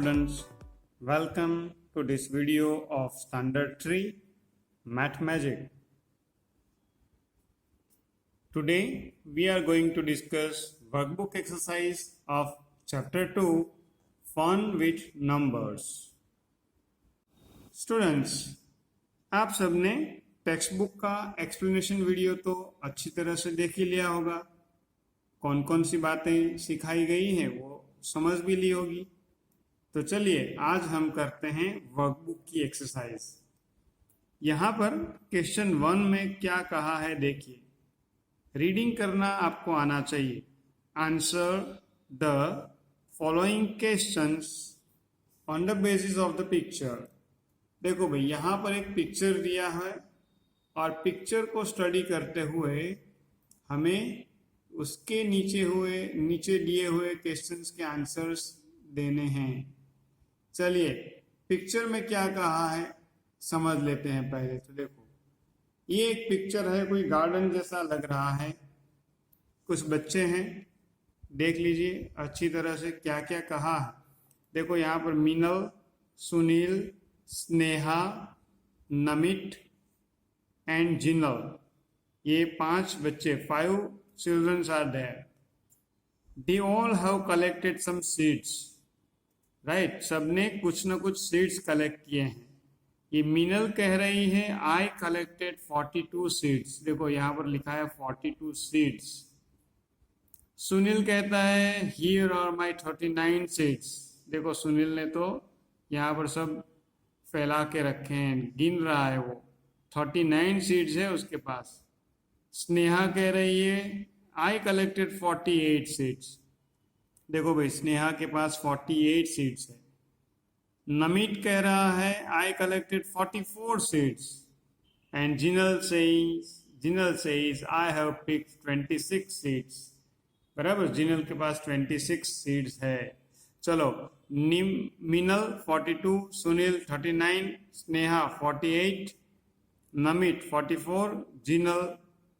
students, welcome to this video of Standard 3 Math Magic. Today we are going to discuss workbook exercise of chapter 2 Fun with Numbers. Students, आप सबने text book का explanation video तो अच्छी तरह से देख ही लिया होगा। कौन कौन सी बातें सिखाई गई हैं वो समझ भी ली होगी। तो चलिए आज हम करते हैं वर्कबुक की एक्सरसाइज। यहाँ पर क्वेश्चन 1 में क्या कहा है देखिए। रीडिंग करना आपको आना चाहिए। Answer the following questions on the basis of the picture. देखो भाई, यहाँ पर एक पिक्चर दिया है और पिक्चर को स्टडी करते हुए हमें उसके नीचे दिए हुए क्वेश्चंस के आंसर्स देने हैं। चलिए पिक्चर में क्या कहा है समझ लेते हैं पहले। तो देखो, ये एक पिक्चर है, कोई गार्डन जैसा लग रहा है। कुछ बच्चे हैं, देख लीजिए अच्छी तरह से क्या क्या कहा है। देखो यहाँ पर मीनल, सुनील, स्नेहा, नमित एंड जिनल, ये 5 बच्चे, 5 children are there. They all have collected some seeds. Right, सबने कुछ न कुछ सीड्स कलेक्ट किए हैं। ये मीनल कह रही है आई कलेक्टेड 42 सीड्स। देखो यहाँ पर लिखा है 42 सीड्स। सुनील कहता है हियर आर माई 39 सीड्स। देखो सुनील ने तो यहाँ पर सब फैला के रखे हैं, गिन रहा है वो। 39 सीड्स है उसके पास। स्नेहा कह रही है आई कलेक्टेड 48 सीड्स। देखो भाई, स्नेहा के पास 48 सीड्स है। नमित कह रहा है I collected 44 seeds and Jinal says I have picked 26 seeds. बराबर, जिनल के पास 26 सीड्स है। चलो, मीनल 42, सुनील 39, स्नेहा 48, नमित 44, जिनल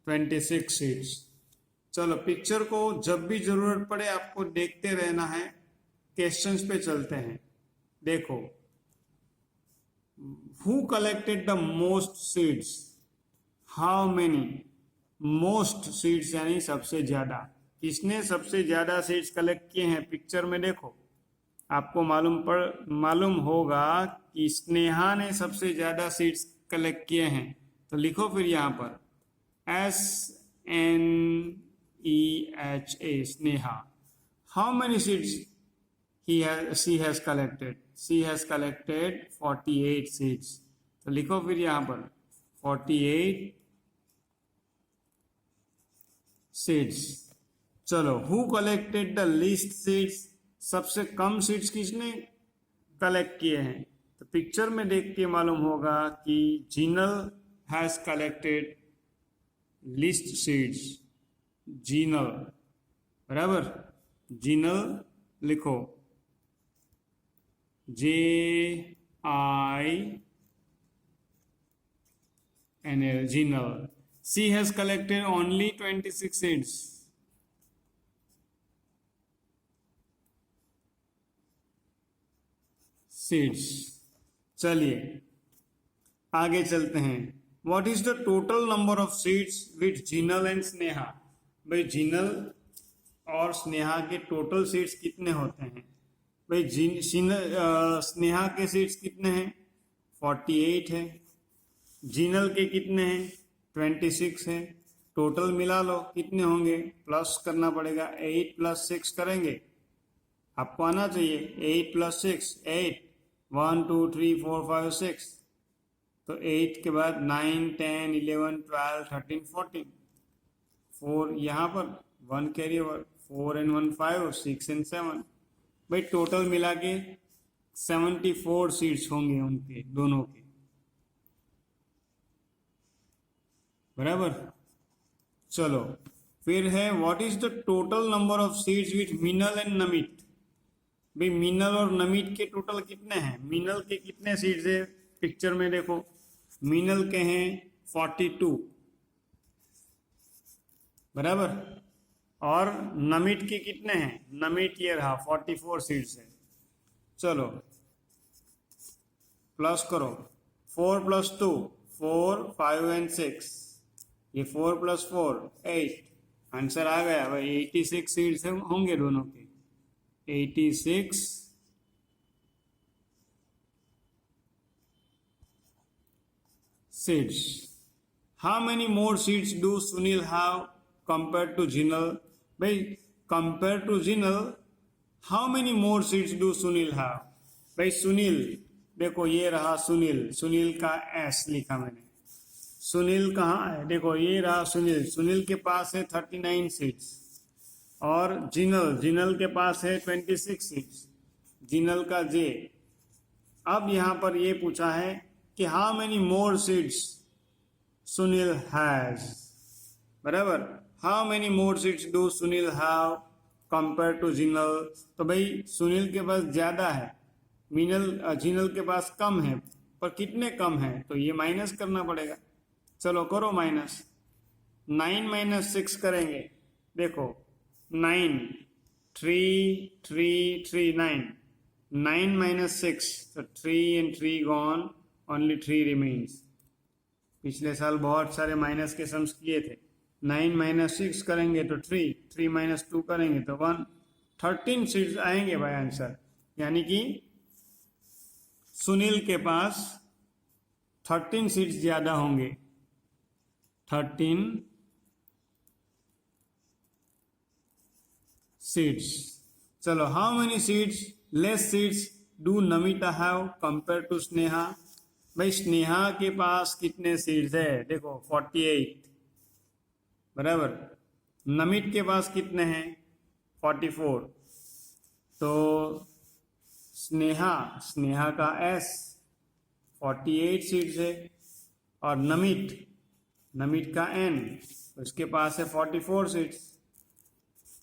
26 सीड्स। चलो पिक्चर को जब भी जरूरत पड़े आपको देखते रहना है। क्वेश्चंस पे चलते हैं। देखो, who collected the most seeds? How many? Most seeds यानी सबसे ज्यादा। किसने सबसे ज्यादा सीड्स कलेक्ट किए हैं? पिक्चर में देखो, आपको मालूम होगा कि स्नेहा ने सबसे ज्यादा सीड्स कलेक्ट किए हैं। तो लिखो फिर यहाँ पर SNEHA, Sneha. How many seeds she has collected? She has collected 48 seeds. तो लिखो फिर यहाँ पर 48 seeds. चलो, who collected the least seeds? सबसे कम सीड्स किसने कलेक्ट किए हैं? तो पिक्चर में देख के मालूम होगा कि Jinal has collected least seeds. Jinal, बराबर, जिनल लिखो JINL, Jinal. She has collected only 26 seeds. चलिए आगे चलते हैं। What is the total number of seeds with Jinal and Sneha? भाई जिनल और स्नेहा के टोटल सीड्स कितने होते हैं? भाई स्नेहा के सीड्स कितने हैं? 48 है। जिनल के कितने हैं? 26 है। टोटल मिला लो, कितने होंगे? प्लस करना पड़ेगा। 8 + 6 करेंगे, आपको आना चाहिए। 8 + 6 8, 1 2 3 4 5 6। तो 8 के बाद 9 10 11 12 13 14, 4 यहाँ पर 1 कैरी ओवर, 4 and 1 5, 6 and 7। भाई टोटल मिला के 74 सीड्स होंगे उनके दोनों के। बराबर। चलो फिर है what is the total number of seeds with Meenal and Namit? भाई मीनल और नमित के टोटल कितने हैं? मीनल के कितने सीड्स है? पिक्चर में देखो, मीनल के हैं 42, बराबर, और नमित के कितने हैं? नमित ये रहा 44 सीड्स है। चलो प्लस करो, 4 + 2 4 5 एंड 6, ये 4 + 4 8, आंसर आ गया भाई। 86 सीड्स होंगे दोनों के, 86 seeds. How many more seeds do Sunil have compared to Jinal? भाई compare to Jinal, how many more seeds do Sunil have? भाई सुनील, देखो ये रहा सुनील, सुनील का एस लिखा मैंने, सुनील कहाँ है? देखो ये रहा सुनील, सुनील के पास है 39 सीड्स, और जिनल, जिनल के पास है 26 सीड्स, जिनल का जे। अब यहाँ पर ये पूछा है कि how many more seeds Sunil has, बराबर, how many more seeds do Sunil have compare to Jinal? तो भाई सुनील के पास ज्यादा है, जिनल के पास कम है, पर कितने कम है? तो ये माइनस करना पड़ेगा। चलो करो माइनस, 9 - 6 करेंगे, देखो 9 3 3 3 9, 9 - 6, तो 3 and 3 gone, only 3 remains। पिछले साल बहुत सारे माइनस के सम्स किए थे। 9 - 6 करेंगे तो 3, 3 - 2 करेंगे तो 1, 13 सीड्स आएंगे भाई आंसर। यानी कि सुनील के पास 13 सीड्स ज्यादा होंगे, 13 सीड्स। चलो how many seeds less seeds do Namita have compare to Sneha? भाई स्नेहा के पास कितने सीड्स है? देखो 48, बराबर, नमित के पास कितने हैं? 44। तो स्नेहा, स्नेहा का एस 48 सीड्स है, और नमित, नमित का एन, उसके पास है 44 सीड्स।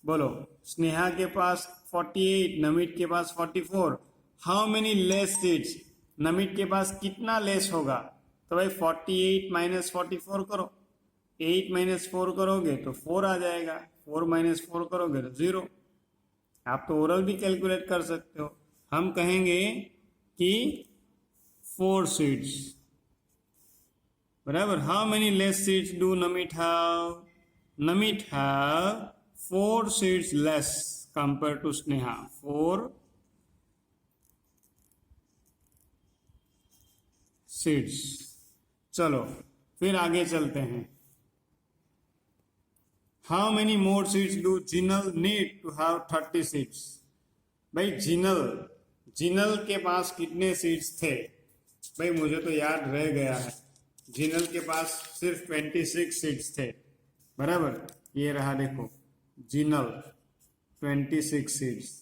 बोलो स्नेहा के पास 48, नमित के पास 44, how many less seeds? Namit के पास कितना लेस होगा? तो भाई 48 - 44 करो, 8 - 4 करोगे तो 4 आ जाएगा, 4 - 4 करोगे तो 0। आप तो ओरल भी कैलकुलेट कर सकते हो। हम कहेंगे कि 4 सीड्स, बराबर, how many less seeds do Namit have? Namit have 4 seeds less compare to Sneha, 4 seeds. चलो फिर आगे चलते हैं। How many more seeds do Jinal need to have 30 seeds? भाई जिनल, जिनल के पास कितने सीड्स थे? भाई मुझे तो याद रह गया है, जिनल के पास सिर्फ 26 सीड्स थे, बराबर, ये रहा देखो जिनल 26 सीड्स।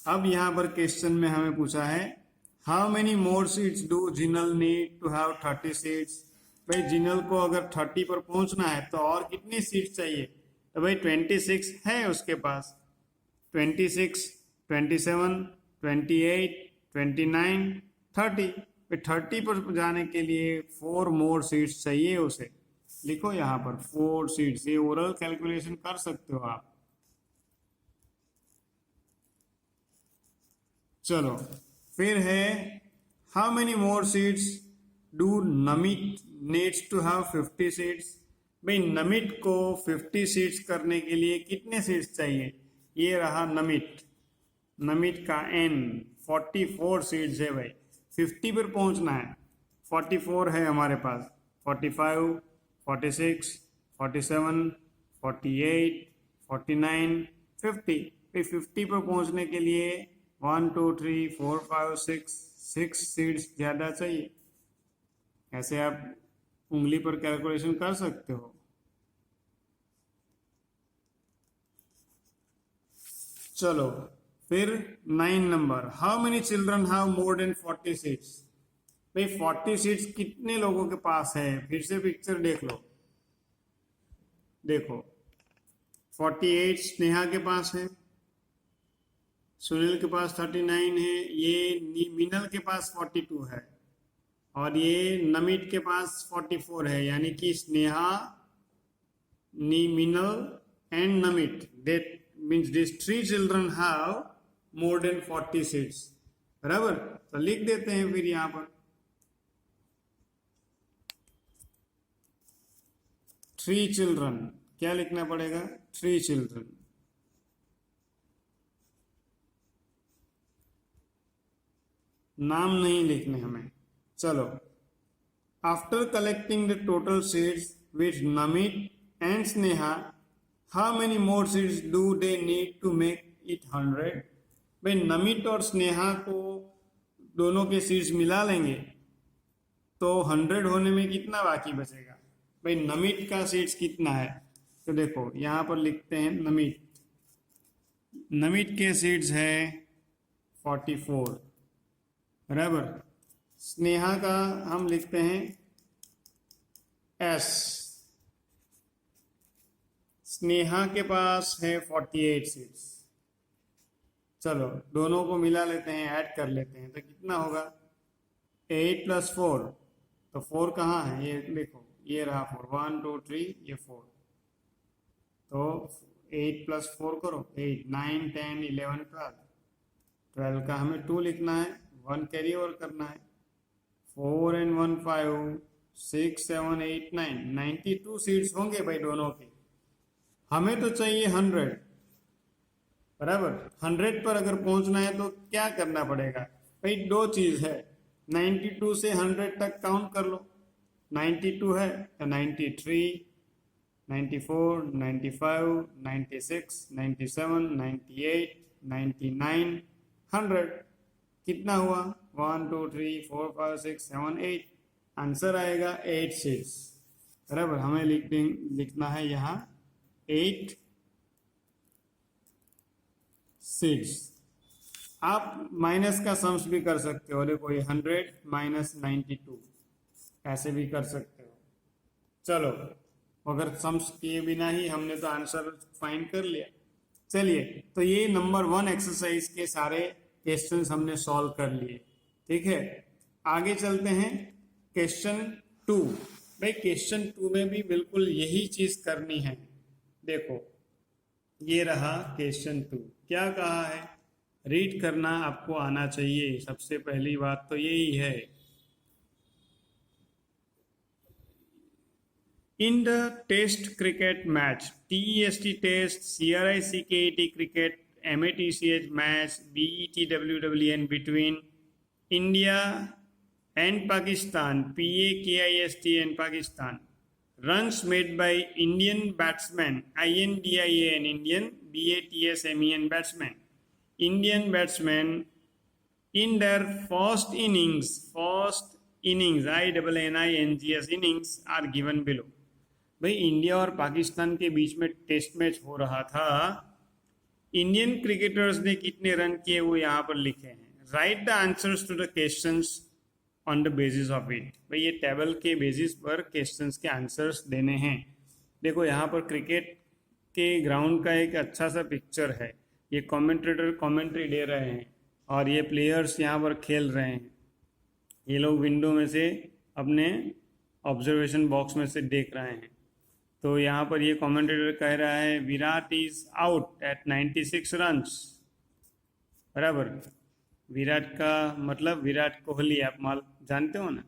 अब यहाँ पर क्वेश्चन में हमें पूछा है how many more seeds do Jinal need to have 30 seeds? भाई जिनल को अगर 30 पर पहुंचना है तो और कितनी सीड्स चाहिए? तो भाई 26 है उसके पास, 26, 27, 28, 29, 30। 30 पर जाने के लिए 4 मोर सीड्स चाहिए उसे। लिखो यहाँ पर 4 सीड्स, ये ओरल कैलकुलेशन कर सकते हो आप। चलो फिर है how many more seeds do Namit needs to have 50 seeds? भाई नमित को 50 सीड्स करने के लिए कितने सीड्स चाहिए? ये रहा नमित, नमित का एन 44 सीड्स है भाई, 50 पर पहुंचना है, 44 है हमारे पास, 45, 46, 47, 48, 49, 50। 50 पर पहुंचने के लिए 1 2 3 4 5 6 सीड्स ज्यादा चाहिए। ऐसे आप उंगली पर कैलकुलेशन कर सकते हो। चलो फिर 9 number, how many children have more than 40 seeds? भाई 40 सीड्स कितने लोगों के पास है? फिर से पिक्चर देख लो, देखो 48 स्नेहा के पास है, सुनील के पास 39 है, ये मीनल के पास 42 है, और ये नमित के पास 44 है। यानी कि Sneha, Meenal and Namit, that means these 3 children have more than 40 seeds। बराबर। तो लिख देते हैं फिर यहाँ पर 3 चिल्ड्रन, क्या लिखना पड़ेगा? 3 चिल्ड्रन। नाम नहीं लिखने हमें। चलो, after collecting the total seeds with Namit and Sneha, how many more seeds do they need to make it 100? भाई नमित और स्नेहा को दोनों के सीड्स मिला लेंगे तो 100 होने में कितना बाकी बचेगा? भाई नमित का सीड्स कितना है? तो देखो यहाँ पर लिखते हैं नमित, नमित के सीड्स है 44, बराबर। स्नेहा का हम लिखते हैं एस, स्नेहा के पास है 48 सीड्स। चलो दोनों को मिला लेते हैं, ऐड कर लेते हैं, तो कितना होगा? 8 + 4, तो 4 कहाँ है? ये देखो, ये रहा 4, 1 2 3, ये 4, तो 8 + 4 करो, 8 9 10 11 12, 12 का हमें 2 लिखना है, 1 कैरी ओवर करना है, 4 and 1 5 6 7 8 9, 92 सीड्स होंगे भाई दोनों के। हमें तो चाहिए 100, बराबर। 100 पर अगर पहुंचना है तो क्या करना पड़ेगा? भाई दो चीज है, 92 से 100 तक काउंट कर लो। 92 है तो 93, 94, 95, 96, 97, 98, 99, 100। कितना हुआ? 1 2 3 4 5 6 7 8। आंसर आएगा 8 सीड्स, बराबर। हमें लिखना है यहाँ 8 सीड्स। आप माइनस का सम्स भी कर सकते हो, देखो ये 100 - 92 ऐसे भी कर सकते हो। चलो, अगर सम्स किए बिना ही हमने तो आंसर फाइंड कर लिया। चलिए, तो ये नंबर 1 एक्सरसाइज के सारे क्वेश्चंस हमने सॉल्व कर लिए, ठीक है। आगे चलते हैं क्वेश्चन 2। भाई क्वेश्चन 2 में भी बिल्कुल यही चीज करनी है। देखो ये रहा क्वेश्चन 2, क्या कहा है? रीड करना आपको आना चाहिए, सबसे पहली बात तो यही है। In the Test cricket match, TEST Test, CRICKET cricket, MATCH match, BETWWN between India and Pakistan, PAKIST and Pakistan, runs made by Indian batsman, INDIAN, Indian, BATSMEN batsman, Indian batsman in their first innings, INNINGS innings are given below। भाई India और पाकिस्तान के बीच में test match हो रहा था, Indian cricketers ने कितने run किए वो यहाँ पर लिखे हैं। Write the answers to the questions on the basis of it. भाई ये टेबल के बेसिस पर क्वेश्चंस के आंसर्स देने हैं। देखो यहाँ पर क्रिकेट के ग्राउंड का एक अच्छा सा पिक्चर है, ये कमेंटेटर कमेंट्री दे रहे हैं और ये प्लेयर्स यहाँ पर खेल रहे हैं। ये लोग विंडो में से अपने ऑब्जर्वेशन बॉक्स में से देख रहे हैं। तो यहाँ पर ये कमेंटेटर कह रहा है Virat is out at 96 runs, बराबर। विराट का मतलब विराट कोहली, आप माल जानते हो ना।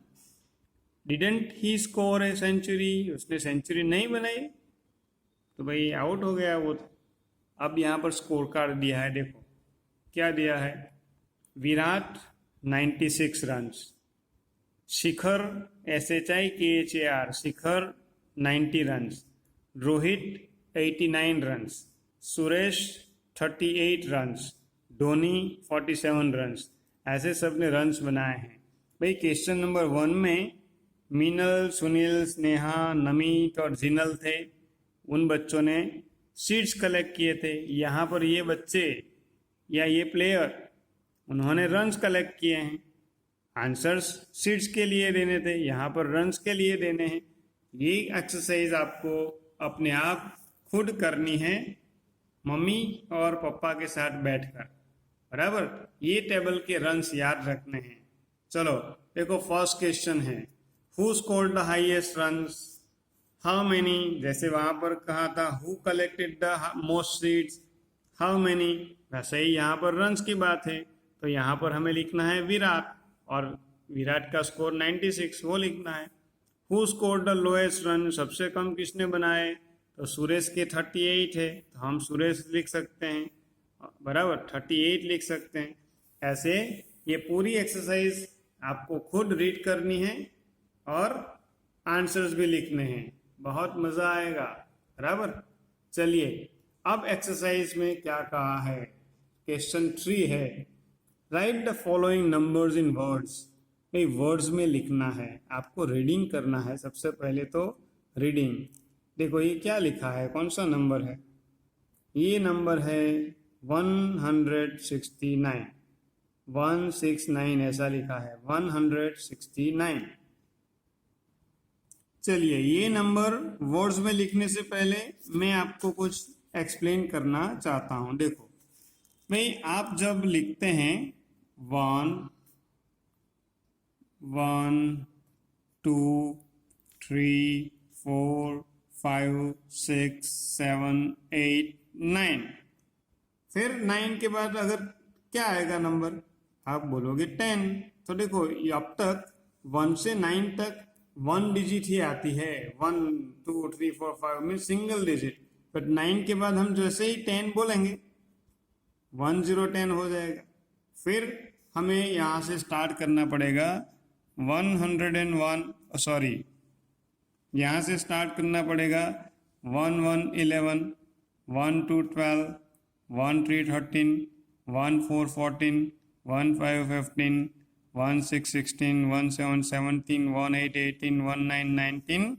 Didn't he score a century, उसने सेंचुरी नहीं बनाई तो भाई आउट हो गया वो। अब यहाँ पर स्कोर कार्ड दिया है, देखो क्या दिया है। विराट 96 रन्स, शिखर SHIKHAR शिखर 90 runs, Rohit 89 runs, Suresh 38 runs, Dhoni 47 runs, ऐसे सब ने रन्स बनाए हैं। भाई क्वेश्चन नंबर 1 में मीनल, सुनील, स्नेहा, नमित और जिनल थे, उन बच्चों ने सीड्स कलेक्ट किए थे। यहाँ पर ये बच्चे या ये प्लेयर उन्होंने रन्स कलेक्ट किए हैं। आंसर्स सीड्स के लिए देने थे, यहाँ पर रन्स के लिए देने हैं। ये एक्सरसाइज आपको अपने आप खुद करनी है, मम्मी और पापा के साथ बैठकर, बराबर। ये टेबल के रन्स याद रखने हैं। चलो देखो फर्स्ट क्वेश्चन है, who scored the highest runs, how many, जैसे वहां पर कहा था who collected the most seeds, how many, वैसे ही यहाँ पर रन्स की बात है तो यहाँ पर हमें लिखना है विराट, और विराट का स्कोर 96 वो लिखना है। Who score the lowest run, सबसे कम किसने बनाए, तो सुरेश के 38 है, तो हम सुरेश लिख सकते हैं, बराबर 38 लिख सकते हैं। ऐसे ये पूरी एक्सरसाइज आपको खुद रीड करनी है और आंसर्स भी लिखने हैं, बहुत मज़ा आएगा, बराबर। चलिए अब एक्सरसाइज में क्या कहा है, क्वेश्चन 3 है, right the following numbers in words. भाई वर्ड्स में लिखना है, आपको रीडिंग करना है। सबसे पहले तो रीडिंग, देखो ये क्या लिखा है, कौन सा नंबर है, ये नंबर है 169, 169 ऐसा लिखा है, 169। चलिए ये नंबर वर्ड्स में लिखने से पहले मैं आपको कुछ एक्सप्लेन करना चाहता हूँ। देखो भाई आप जब लिखते हैं 1 1 2 3 4 5 6 7 8 9, फिर 9 के बाद अगर क्या आएगा नंबर, आप बोलोगे 10। तो देखो अब तक 1 से 9 तक 1 डिजिट ही आती है, 1 2 3 4 5 में सिंगल डिजिट, बट 9 के बाद हम जैसे ही 10 बोलेंगे 1 0 10 हो जाएगा। फिर हमें यहाँ से स्टार्ट करना पड़ेगा 101, सॉरी यहाँ से स्टार्ट करना पड़ेगा 1 1 11, 1 2 12, 1 3 13, 1 4 14, 1 5 15, 1 6 16, 1 7 17, 1 8 18, 1 9 19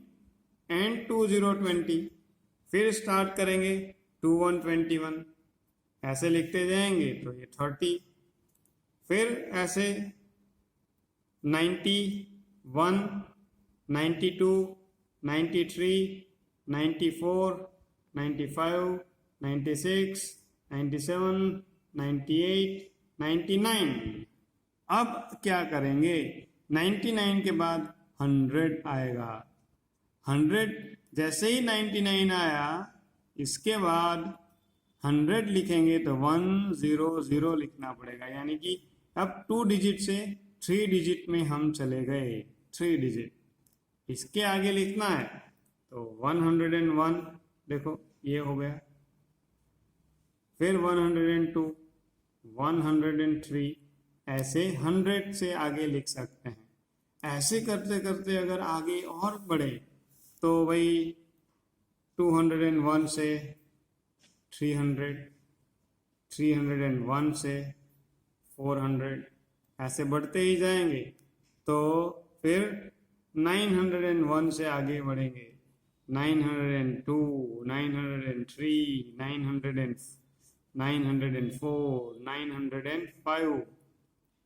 एंड 2 0 20। फिर स्टार्ट करेंगे 2 1 21, ऐसे लिखते जाएंगे तो ये 30। फिर ऐसे 91, 92, 93, 94, 95, 96, 97, 98, 99। अब क्या करेंगे, 99 के बाद 100 आएगा, 100 जैसे ही 99 आया इसके बाद 100 लिखेंगे तो 100 लिखना पड़ेगा, यानी कि अब 2 डिजिट से 3 डिजिट में हम चले गए, 3 डिजिट इसके आगे लिखना है तो 101, देखो ये हो गया। फिर 102, 103, ऐसे 100 से आगे लिख सकते हैं। ऐसे करते करते अगर आगे और बढ़े तो भाई 201 से 300, 301 से 400, ऐसे बढ़ते ही जाएंगे। तो फिर 901 से आगे बढ़ेंगे, 902, 903, 904, 905,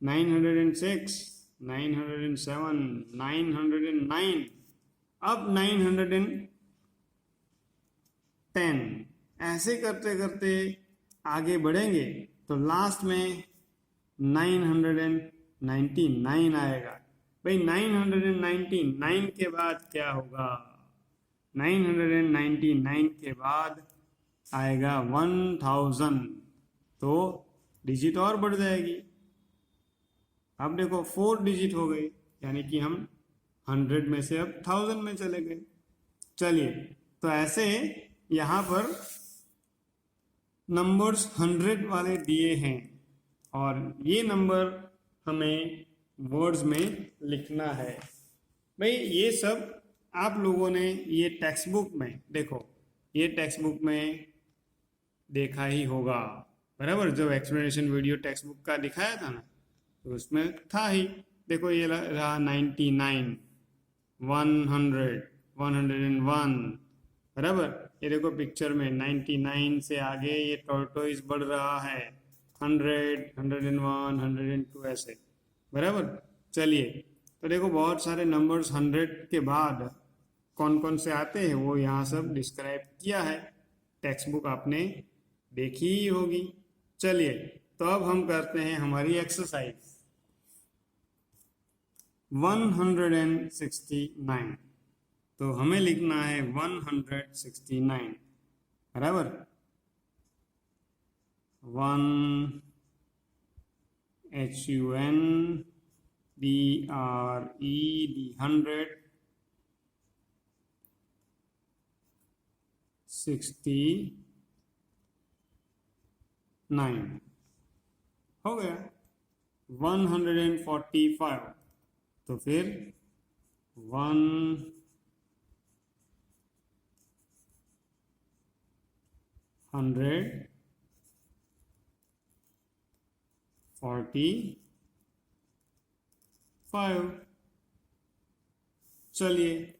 906, 907, 909, अब 910। ऐसे करते करते आगे बढ़ेंगे तो लास्ट में 999 आएगा। भाई 999 के बाद क्या होगा, 999 के बाद आएगा 1000, तो डिजिट और बढ़ जाएगी। अब देखो 4 डिजिट हो गई, यानी कि हम 100 में से अब 1000 में चले गए। चलिए तो ऐसे यहाँ पर नंबर्स 100 वाले दिए हैं और ये नंबर हमें वर्ड्स में लिखना है। भाई ये सब आप लोगों ने ये टेक्स्ट बुक में, देखो ये टेक्स्ट बुक में देखा ही होगा, बराबर। जब एक्सप्लेनेशन वीडियो टेक्स्ट बुक का दिखाया था ना तो उसमें था ही। देखो ये रहा 99, 100, 101, बराबर। ये देखो पिक्चर में 99 से आगे ये टॉर्टोइज बढ़ रहा है, 100, 101, 102 ऐसे, बराबर। चलिए तो देखो बहुत सारे नंबर्स 100 के बाद कौन कौन से आते हैं वो यहाँ सब डिस्क्राइब किया है, टेक्स्ट बुक आपने देखी ही होगी। चलिए तो अब हम करते हैं हमारी एक्सरसाइज 169। तो हमें लिखना है 169, बराबर। 1 HUNDRED 69 हो गया। 145 तो फिर 145। चलिए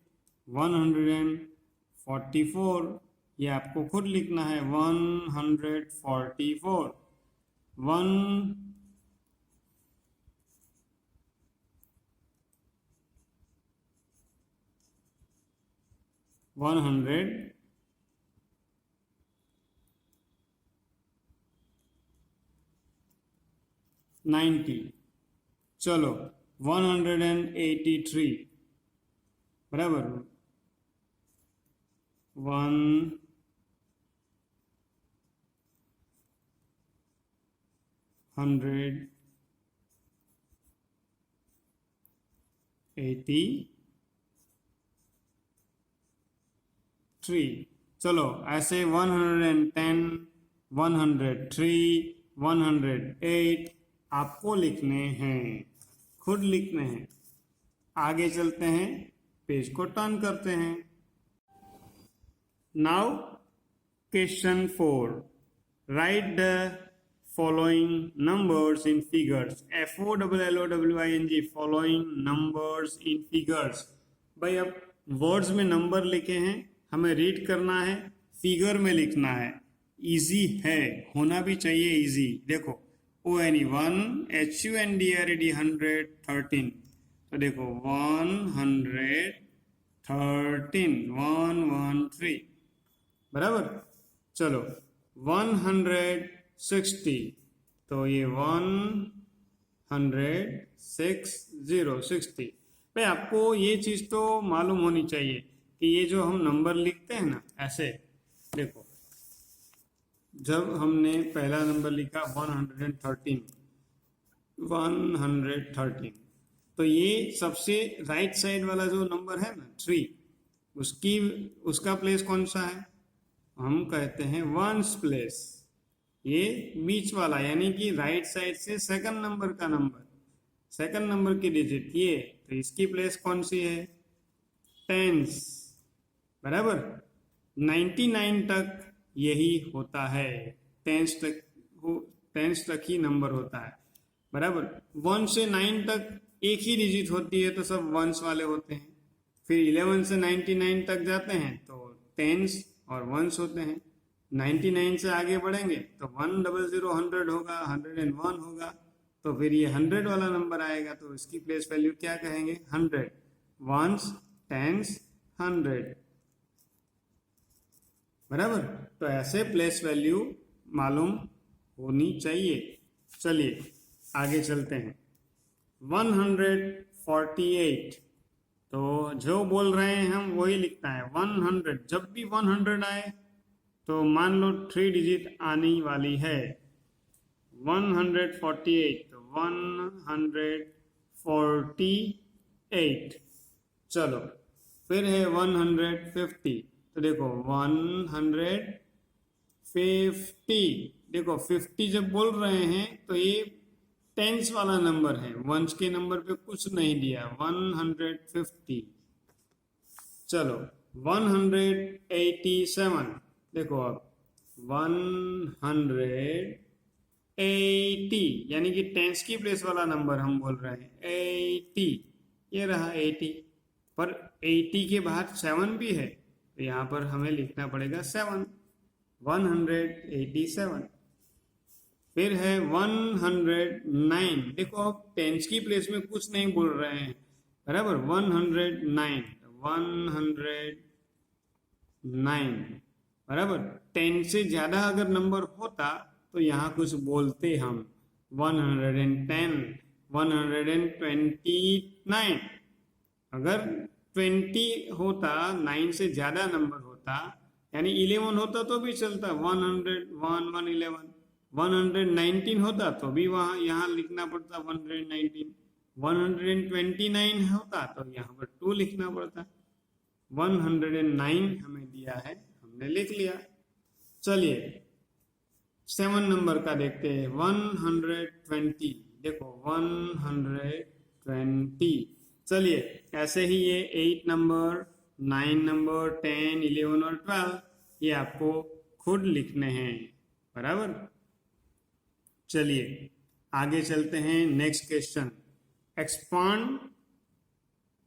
144 ये आपको खुद लिखना है। 144 190। चलो 183 बराबर 183। चलो ऐसे 110 103 108 आपको लिखने हैं, खुद लिखने हैं। आगे चलते हैं, पेज को टर्न करते हैं। Now question 4, right the following numbers in figures. FOLLOWING following numbers in figures. भाई अब वर्ड्स में नंबर लिखे हैं, हमें रीड करना है, फिगर में लिखना है। इजी है, होना भी चाहिए इजी। देखो ONE 1 HUNDRED 113 तो देखो 113 113 बराबर। चलो 160 तो ये 160 भाई आपको ये चीज तो मालूम होनी चाहिए कि ये जो हम नंबर लिखते हैं ना ऐसे, देखो जब हमने पहला नंबर लिखा 113 तो ये सबसे राइट साइड वाला जो नंबर है ना 3, उसका प्लेस कौन सा है? हम कहते हैं वंस प्लेस। ये बीच वाला यानी कि राइट साइड से सेकंड नंबर का नंबर, सेकंड नंबर की डिजिट ये, तो इसकी प्लेस कौन सी है? टेंस बराबर। 99 तक यही होता है, टेंस तक ही नंबर होता है बराबर। 1 से 9 तक एक ही डिजिट होती है तो सब वंस वाले होते हैं। फिर 11 से 99 तक जाते हैं तो टेंस और वंस होते हैं। 99 से आगे बढ़ेंगे तो 100 100 होगा, 101 होगा, तो फिर ये 100 वाला नंबर आएगा, तो इसकी प्लेस वैल्यू क्या कहेंगे? 100। वंस, टेंस, 100 बराबर। तो ऐसे प्लेस वैल्यू मालूम होनी चाहिए। चलिए आगे चलते हैं। 148 तो जो बोल रहे हैं हम वही लिखना है। 100 जब भी 100 आए तो मान लो 3 डिजिट आने वाली है। 148 तो 148। चलो फिर है 150 तो देखो 150। देखो 50 जब बोल रहे हैं तो ये टेंस वाला नंबर है, वंस के नंबर पे कुछ नहीं दिया। 150। चलो 187 देखो अब 180 यानी कि टेंस की प्लेस वाला नंबर हम बोल रहे हैं 80। ये रहा 80, पर 80 के बाद 7 भी है तो यहाँ पर हमें लिखना पड़ेगा 7। 187। फिर है 109। देखो अब टेंस की प्लेस में कुछ नहीं बोल रहे हैं बराबर। 109 बराबर। 10 से ज्यादा अगर नंबर होता तो यहाँ कुछ बोलते हम 110 129। अगर 20 होता, 9 से ज्यादा नंबर होता यानी 11 होता तो भी चलता। 101 111 119 होता तो भी वहां यहाँ लिखना पड़ता 119। 129 होता तो यहाँ पर 2 लिखना पड़ता। 109 हमें दिया है, हमने लिख लिया। चलिए 7 नंबर का देखते हैं। 120, देखो 120। चलिए ऐसे ही ये 8 नंबर, 9 नंबर, 10, 11 और 12 ये आपको खुद लिखने हैं, बराबर। चलिए आगे चलते हैं। Next question, expand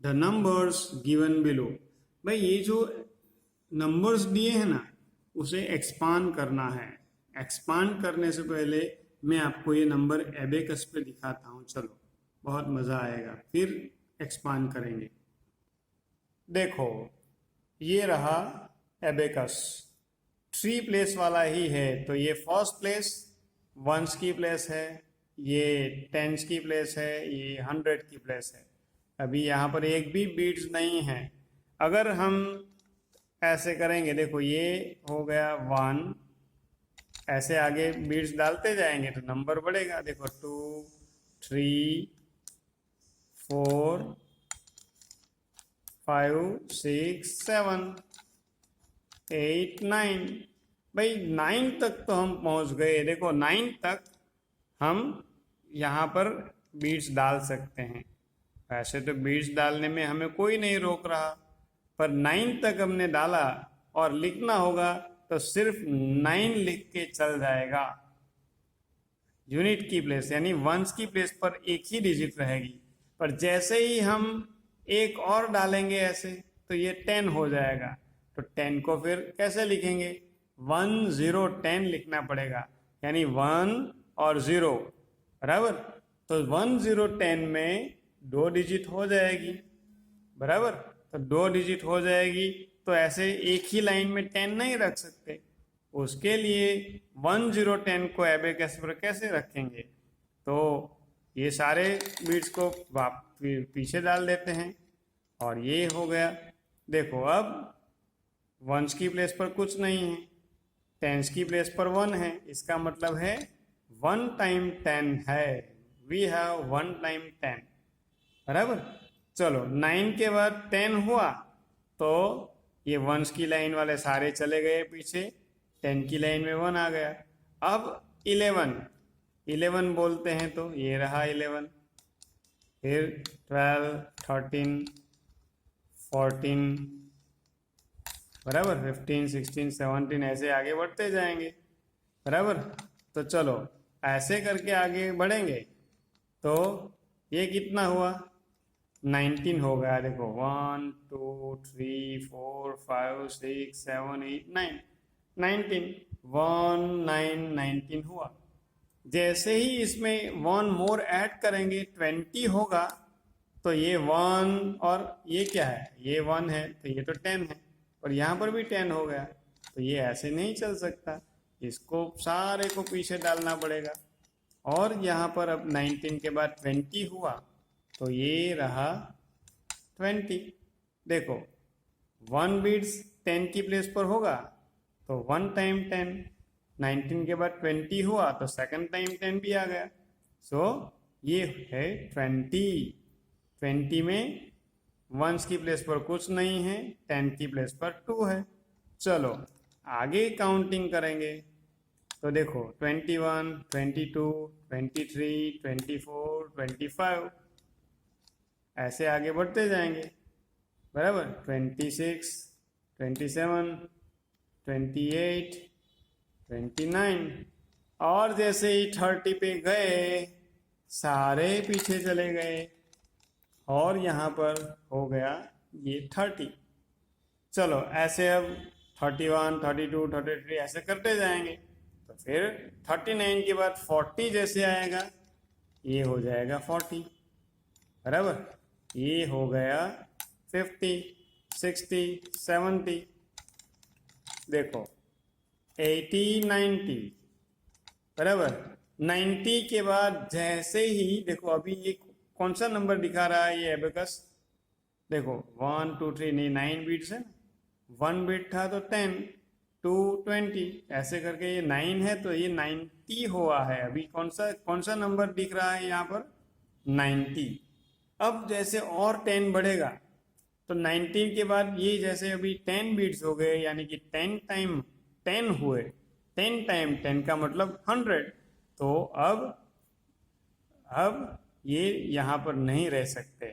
the numbers given below. भाई ये जो नंबर्स दिए हैं ना, उसे एक्सपांड करना है। एक्सपांड करने से पहले मैं आपको ये नंबर एबेकस पे दिखाता हूँ, चलो बहुत मजा आएगा, फिर एक्सपांड करेंगे। देखो ये रहा एबेकस, 3 प्लेस वाला ही है, तो ये फर्स्ट प्लेस 1s की प्लेस है, ये 10s की प्लेस है, ये 100 की प्लेस है। अभी यहाँ पर एक भी बीट्स नहीं है। अगर हम ऐसे करेंगे, देखो ये हो गया 1, ऐसे आगे बीट्स डालते जाएंगे तो नंबर बढ़ेगा। देखो 2, 3, 4, 5, 6, 7, 8, 9। भाई 9 तक तो हम पहुंच गए। देखो 9 तक हम यहाँ पर बीट्स डाल सकते हैं। वैसे तो बीट्स डालने में हमें कोई नहीं रोक रहा, पर 9 तक हमने डाला और लिखना होगा तो सिर्फ 9 लिख के चल जाएगा। यूनिट की प्लेस यानी 1s की प्लेस पर एक ही डिजिट रहेगी, पर जैसे ही हम एक और डालेंगे ऐसे तो ये 10 हो जाएगा। तो 10 को फिर कैसे लिखेंगे? 1 0 10 लिखना पड़ेगा, यानी 1 और 0, बराबर। तो 1 0 10 में 2 डिजिट हो जाएगी, बराबर। तो 2 डिजिट हो जाएगी, तो ऐसे एक ही लाइन में 10 नहीं रख सकते। उसके लिए 1 0 10 को एबेकस पर कैसे रखेंगे? तो ये सारे बीट्स को पीछे डाल देते हैं और ये हो गया। देखो अब 1s की प्लेस पर कुछ नहीं है, 10s की प्लेस पर 1 है, इसका मतलब है 1 टाइम 10 है। वी हैव 1 टाइम 10, बराबर। चलो 9 के बाद 10 हुआ तो ये 1s की लाइन वाले सारे चले गए पीछे, 10 की लाइन में 1 आ गया। अब 11 बोलते हैं तो ये रहा 11, फिर 12, 13, 14, बराबर, 15, 16, 17 ऐसे आगे बढ़ते जाएंगे, बराबर। तो चलो ऐसे करके आगे बढ़ेंगे तो ये कितना हुआ? 19 हो गया। देखो 1 2 3 4 5 6 7 8 9, 19, 1 9 19 हुआ। जैसे ही इसमें 1 मोर ऐड करेंगे 20 होगा, तो ये 1 और ये क्या है? ये 1 है तो ये तो 10 है, और यहाँ पर भी 10 हो गया। तो ये ऐसे नहीं चल सकता, इसको सारे को पीछे डालना पड़ेगा। और यहाँ पर अब 19 के बाद 20 हुआ तो ये रहा 20। देखो 1 बीट्स 10 की प्लेस पर होगा तो 1 टाइम 10, 19 के बाद 20 हुआ तो सेकंड टाइम 10 भी आ गया। सो ये है 20। 20 में 1s की प्लेस पर कुछ नहीं है, 10 की प्लेस पर 2 है। चलो आगे काउंटिंग करेंगे तो देखो 21, 22, 23, 24, 25 ऐसे आगे बढ़ते जाएंगे, बराबर। 26, 27, 28, 29 और जैसे ही 30 पे गए सारे पीछे चले गए और यहाँ पर हो गया ये 30। चलो ऐसे अब 31, 32, 33 ऐसे करते जाएंगे तो फिर 39 के बाद 40 जैसे आएगा ये हो जाएगा 40, बराबर। ये हो गया 50, 60, 70, देखो 80, 90, बराबर। 90 के बाद जैसे ही देखो अभी ये कौन सा नंबर दिखा रहा है ये एबेकस? देखो 1 2 3 नहीं 9 बीट्स है ना, 1 बीट था तो 10, 220, ऐसे करके ये 9 है तो ये 90 हुआ है। अभी कौन सा नंबर दिख रहा है यहाँ पर? 90। अब जैसे और 10 बढ़ेगा तो 19 के बाद ये जैसे अभी 10 बीट्स हो गए, यानी कि 10 टाइम 10 हुए, 10 टाइम 10 का मतलब 100। तो अब ये यहाँ पर नहीं रह सकते,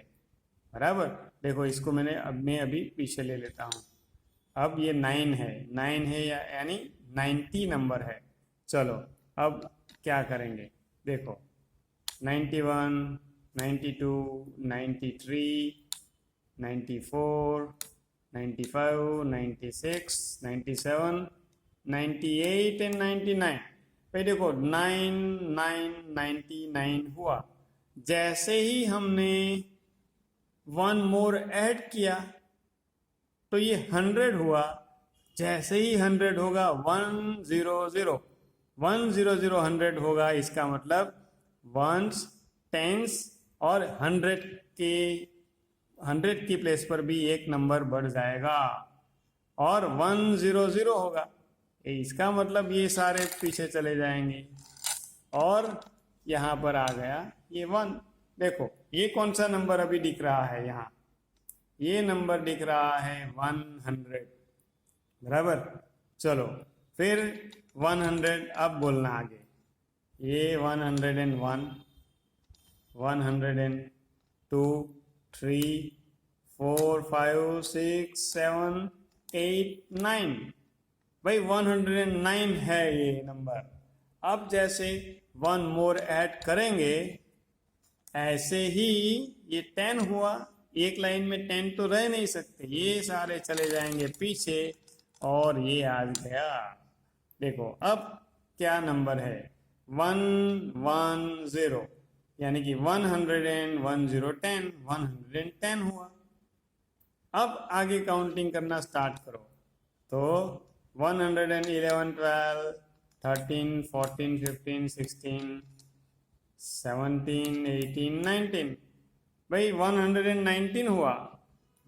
बराबर। देखो इसको मैं अभी पीछे ले लेता हूँ। अब ये 9 है, 9 है यानी 90 नंबर है। चलो अब क्या करेंगे, देखो 91, 92, 93, 94, 95, 96, 97, 98 एंड 99। भाई देखो 99 हुआ। जैसे ही हमने 1 मोर ऐड किया तो ये 100 हुआ। जैसे ही 100 होगा 100, 100 होगा, इसका मतलब वंस, टेंस और 100 की प्लेस पर भी एक नंबर बढ़ जाएगा और 100 होगा। इसका मतलब ये सारे पीछे चले जाएंगे और यहाँ पर आ गया ये 1। देखो ये कौन सा नंबर अभी दिख रहा है यहाँ? ये नंबर दिख रहा है 100, बराबर। चलो फिर 100 अब बोलना आगे। ये 101, 102, 3, 4, 5, 6, 7, 8, 9। भाई 109 है ये नंबर। अब जैसे 1 मोर ऐड करेंगे ऐसे ही ये 10 हुआ। एक लाइन में 10 तो रह नहीं सकते, ये सारे चले जाएंगे पीछे और ये आ गया। देखो अब क्या नंबर है? 110, यानी कि 110, 110 हुआ। अब आगे काउंटिंग करना स्टार्ट करो। तो 111, 12, 13, 14, 15, 16, 17, 18, 19। भाई 119 हुआ।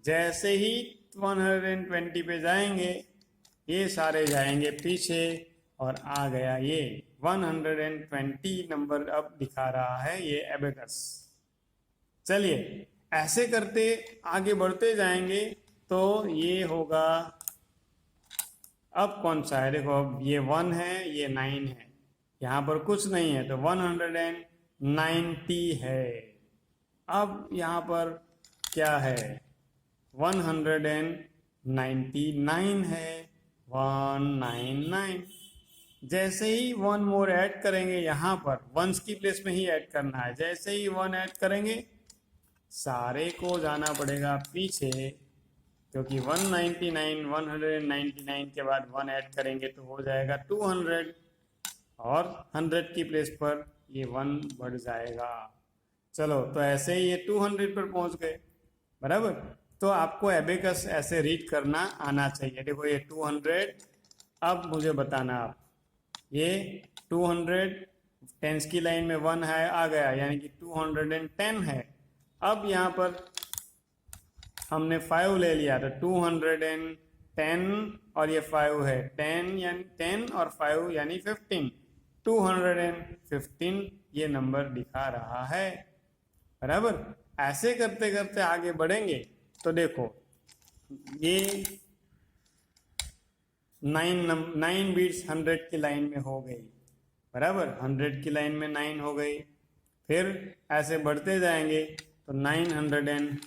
जैसे ही 120 पे जाएंगे ये सारे जाएंगे पीछे और आ गया ये 120 नंबर अब दिखा रहा है ये एबेकस। चलिए ऐसे करते आगे बढ़ते जाएंगे तो ये होगा। अब कौन सा है? देखो अब ये 1 है, ये 9 है, यहाँ पर कुछ नहीं है तो 190 है। अब यहाँ पर क्या है? 199 है, 199। जैसे ही 1 मोर ऐड करेंगे, यहाँ पर वंस की प्लेस में ही ऐड करना है। जैसे ही 1 ऐड करेंगे सारे को जाना पड़ेगा पीछे, क्योंकि 199 के बाद 1 ऐड करेंगे तो हो जाएगा 200 और 100 की प्लेस पर ये 1 बढ़ जाएगा। चलो तो ऐसे ही ये 200 पर पहुंच गए, बराबर। तो आपको एबेकस ऐसे रीड करना आना चाहिए। देखो ये 200। अब मुझे बताना आप, ये 200 टेंस की लाइन में 1 है आ गया, यानी कि 210 है। अब यहाँ पर हमने 5 ले लिया तो 210 और ये 5 है, 10 यानी 10 और 5 यानी 15, 215 ये नंबर दिखा रहा है, बराबर। ऐसे करते करते आगे बढ़ेंगे तो देखो ये 9 बीट्स 100 की लाइन में हो गई, बराबर। 100 की लाइन में 9 हो गई। फिर ऐसे बढ़ते जाएंगे तो 900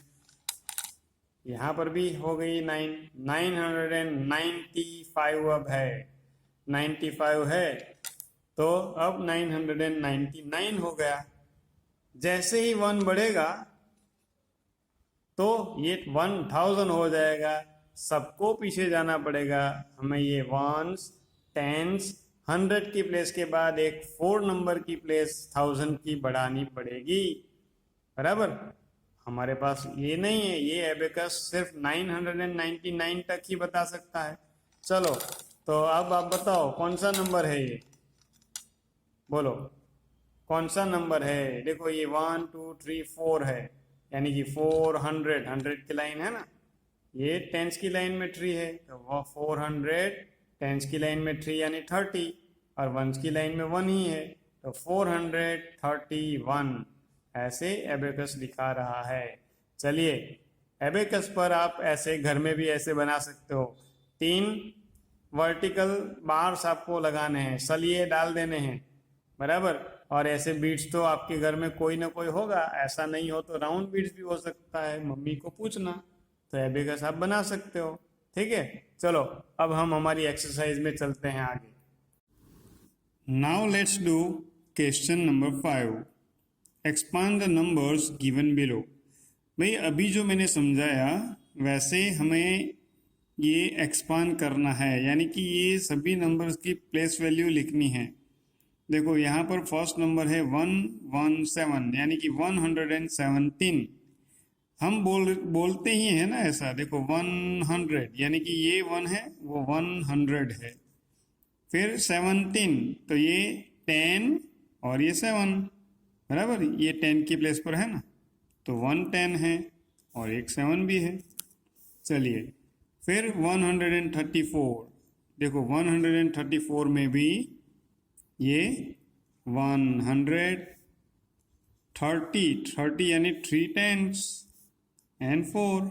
यहाँ पर भी हो गई 995 अब है, 95 है तो अब 999 हो गया। जैसे ही 1 बढ़ेगा तो ये 1000 हो जाएगा। सबको पीछे जाना पड़ेगा हमें। ये वंस, टेंस, 100 की प्लेस के बाद एक 4 नंबर की प्लेस 1000 की बढ़ानी पड़ेगी, बराबर। हमारे पास ये नहीं है, ये एबेकस सिर्फ 999 तक ही बता सकता है। चलो तो अब आप बताओ कौन सा नंबर है ये, बोलो कौन सा नंबर है। देखो ये 1 2 3 4 है, यानी कि 400 की लाइन है ना, ये टेंस की लाइन में 3 है तो वो 400 टेंस की लाइन में 3 यानी 30 और वंस की लाइन में 1 ही है, तो 431 ऐसे एबेकस दिखा रहा है। चलिए एबेकस पर आप ऐसे घर में भी ऐसे बना सकते हो। 3 वर्टिकल बार्स आपको लगाने हैं, सलिए डाल देने हैं, बराबर। और ऐसे बीट्स तो आपके घर में कोई ना कोई होगा, ऐसा नहीं हो तो राउंड बीट्स भी हो सकता है, मम्मी को पूछना। तो एबेकस आप बना सकते हो, ठीक है। चलो अब हम हमारी एक्सरसाइज में चलते हैं आगे। Now let's do question number 5। Expand the numbers given below. भाई अभी जो मैंने समझाया वैसे हमें ये एक्सपांड करना है, यानी कि ये सभी नंबर्स की प्लेस वैल्यू लिखनी है। देखो यहाँ पर फर्स्ट नंबर है 117 यानी कि 117। हम बोलते ही हैं ना ऐसा, देखो 100 यानी कि ये 1 है वो 100 है। फिर 17 तो ये 10 और ये 7, बराबर, ये 10 की प्लेस पर है ना, तो 110 है और एक 7 भी है। चलिए फिर 134, देखो 134 में भी ये 130 यानी 3 टेंस एंड 4।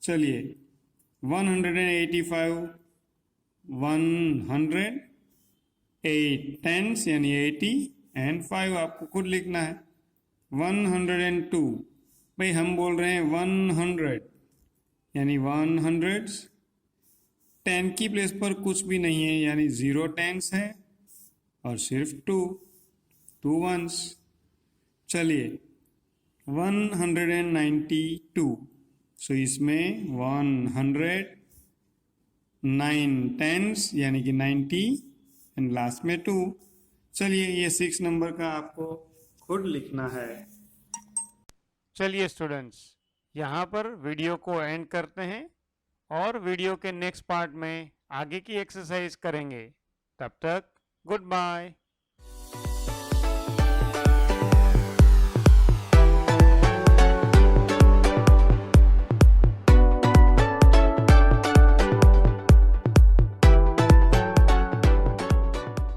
चलिए 185 108 टेंस यानी 80 एंड 5 आपको खुद लिखना है। 102, भाई हम बोल रहे हैं 100 यानी 100, 10 की प्लेस पर कुछ भी नहीं है यानी 0 टेंस है और सिर्फ 2 वंस। चलिए 192, सो इसमें 109 टेंस यानी कि 90 एंड लास्ट में 2। चलिए ये 6 नंबर का आपको खुद लिखना है। चलिए स्टूडेंट्स यहाँ पर वीडियो को एंड करते हैं और वीडियो के नेक्स्ट पार्ट में आगे की एक्सरसाइज करेंगे। तब तक गुड बाय।